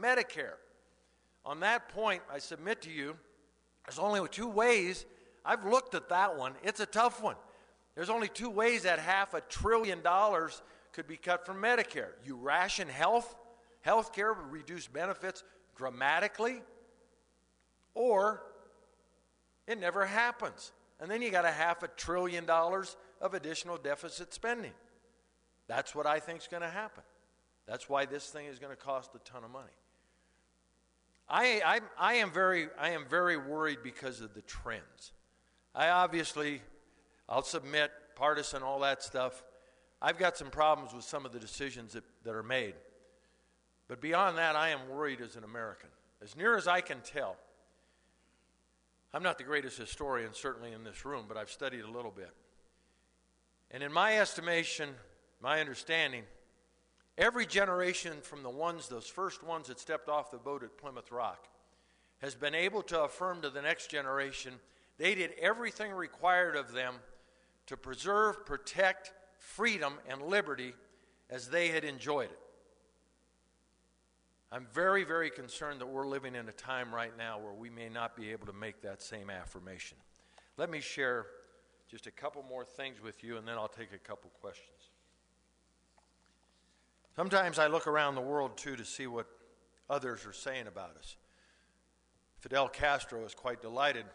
Medicare. On that point, I submit to you, there's only two ways. I've looked at that one. It's a tough one. There's only two ways that $500 billion could be cut from Medicare. You ration health care would reduce benefits dramatically, or it never happens. And then you got $500 billion of additional deficit spending. That's what I think is going to happen. That's why this thing is going to cost a ton of money. I am very worried because of the trends. I'll submit, partisan, all that stuff. I've got some problems with some of the decisions that are made. But beyond that, I am worried as an American. As near as I can tell, I'm not the greatest historian, certainly in this room, but I've studied a little bit. And in my estimation, my understanding, every generation from those first ones that stepped off the boat at Plymouth Rock has been able to affirm to the next generation they did everything required of them to preserve, protect freedom and liberty as they had enjoyed it. I'm very, very concerned that we're living in a time right now where we may not be able to make that same affirmation. Let me share just a couple more things with you, and then I'll take a couple questions. Sometimes I look around the world, too, to see what others are saying about us. Fidel Castro is quite delighted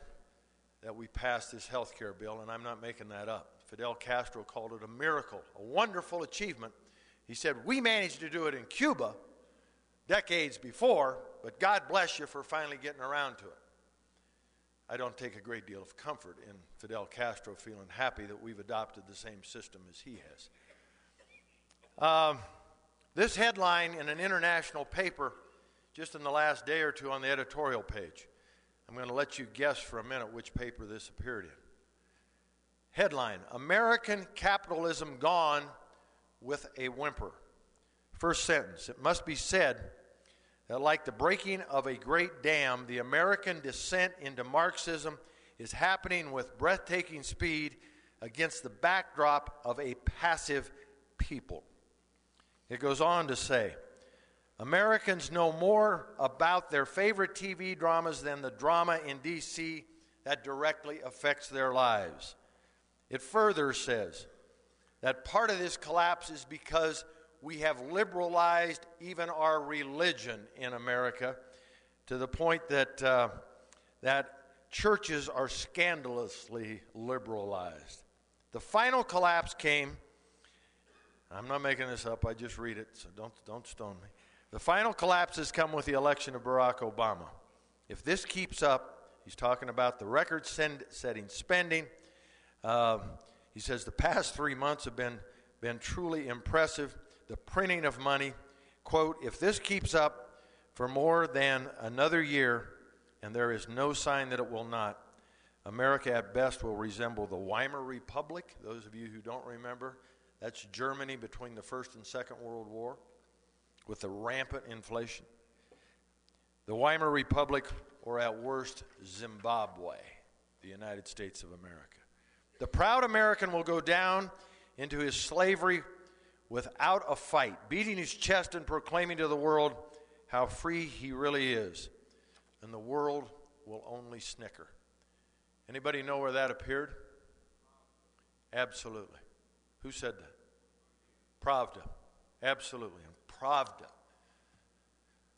that we passed this health care bill, and I'm not making that up. Fidel Castro called it a miracle, a wonderful achievement. He said, we managed to do it in Cuba decades before, but God bless you for finally getting around to it. I don't take a great deal of comfort in Fidel Castro feeling happy that we've adopted the same system as he has. This headline in an international paper just in the last day or two on the editorial page. I'm going to let you guess for a minute which paper this appeared in. Headline, American capitalism gone with a whimper. First sentence, it must be said that like the breaking of a great dam, the American descent into Marxism is happening with breathtaking speed against the backdrop of a passive people. It goes on to say, Americans know more about their favorite TV dramas than the drama in D.C. that directly affects their lives. It further says that part of this collapse is because we have liberalized even our religion in America to the point that churches are scandalously liberalized. The final collapse came, I'm not making this up, I just read it, so don't stone me. The final collapse has come with the election of Barack Obama. If this keeps up, he's talking about the record-setting spending. He says the past 3 months have been truly impressive. The printing of money, quote, if this keeps up for more than another year, and there is no sign that it will not, America at best will resemble the Weimar Republic. Those of you who don't remember, that's Germany between the First and Second World War with the rampant inflation. The Weimar Republic, or at worst, Zimbabwe, the United States of America. The proud American will go down into his slavery without a fight, beating his chest and proclaiming to the world how free he really is. And the world will only snicker. Anybody know where that appeared? Absolutely. Who said that? Pravda. Absolutely. And Pravda.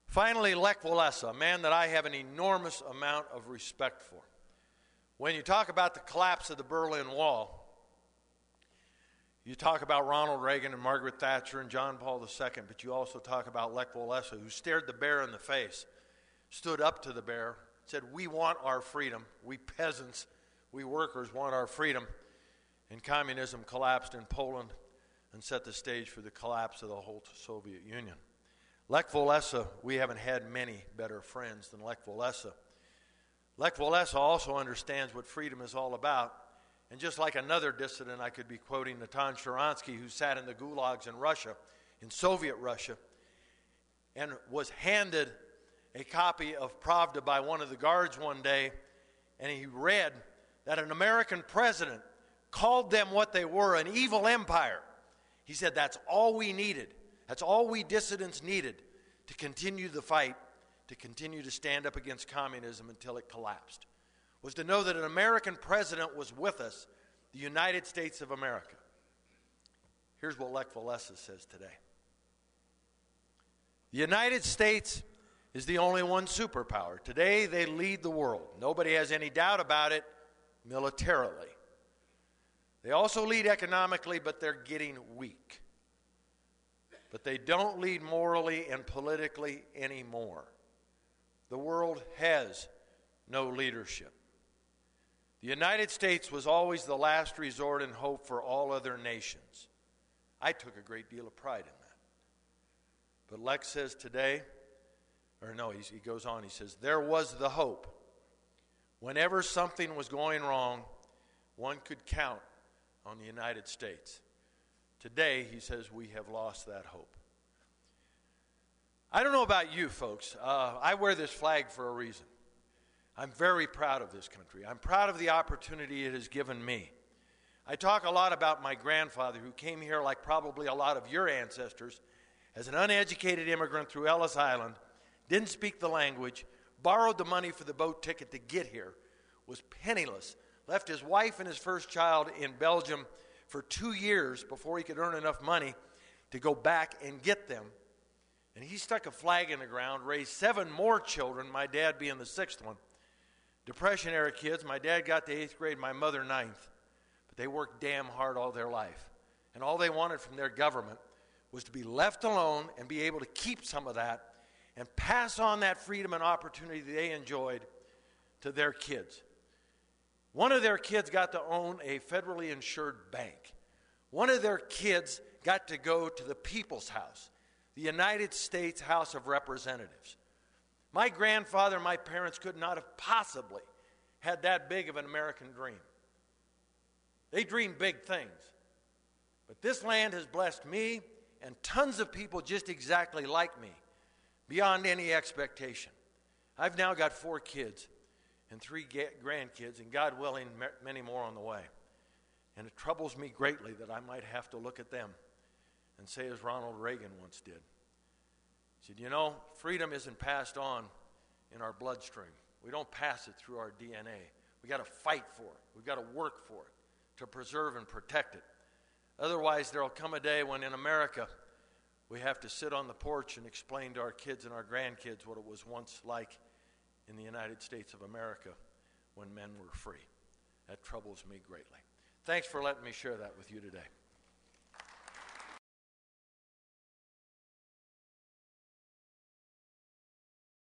Finally, Lech Walesa, a man that I have an enormous amount of respect for. When you talk about the collapse of the Berlin Wall, you talk about Ronald Reagan and Margaret Thatcher and John Paul II, but you also talk about Lech Walesa, who stared the bear in the face, stood up to the bear, said, we want our freedom. We peasants, we workers want our freedom. And communism collapsed in Poland and set the stage for the collapse of the whole Soviet Union. Lech Walesa, we haven't had many better friends than Lech Walesa. Lech Walesa also understands what freedom is all about. And just like another dissident, I could be quoting Natan Sharansky, who sat in the gulags in Russia, in Soviet Russia, and was handed a copy of Pravda by one of the guards one day, and he read that an American president called them what they were, an evil empire. He said that's all we needed. That's all we dissidents needed to continue the fight, to continue to stand up against communism until it collapsed, was to know that an American president was with us, the United States of America. Here's what Lech Walesa says today. The United States is the only one superpower. Today they lead the world. Nobody has any doubt about it militarily. They also lead economically, but they're getting weak. But they don't lead morally and politically anymore. The world has no leadership. The United States was always the last resort and hope for all other nations. I took a great deal of pride in that. But Lex says today, he goes on, he says, there was the hope. Whenever something was going wrong, one could count on the United States. Today, he says, we have lost that hope. I don't know about you folks. I wear this flag for a reason. I'm very proud of this country. I'm proud of the opportunity it has given me. I talk a lot about my grandfather, who came here like probably a lot of your ancestors, as an uneducated immigrant through Ellis Island, didn't speak the language, borrowed the money for the boat ticket to get here, was penniless, left his wife and his first child in Belgium for 2 years before he could earn enough money to go back and get them. And he stuck a flag in the ground, raised 7 more children, my dad being the 6th one. Depression-era kids. My dad got to 8th grade, my mother 9th. But they worked damn hard all their life. And all they wanted from their government was to be left alone and be able to keep some of that and pass on that freedom and opportunity they enjoyed to their kids. One of their kids got to own a federally insured bank. One of their kids got to go to the People's House, the United States House of Representatives. My grandfather and my parents could not have possibly had that big of an American dream. They dreamed big things. But this land has blessed me and tons of people just exactly like me, beyond any expectation. I've now got 4 kids and 3 grandkids, and God willing, many more on the way. And it troubles me greatly that I might have to look at them and say, as Ronald Reagan once did, he said, freedom isn't passed on in our bloodstream. We don't pass it through our DNA. We got to fight for it. We've got to work for it to preserve and protect it. Otherwise, there will come a day when in America we have to sit on the porch and explain to our kids and our grandkids what it was once like in the United States of America when men were free. That troubles me greatly. Thanks for letting me share that with you today.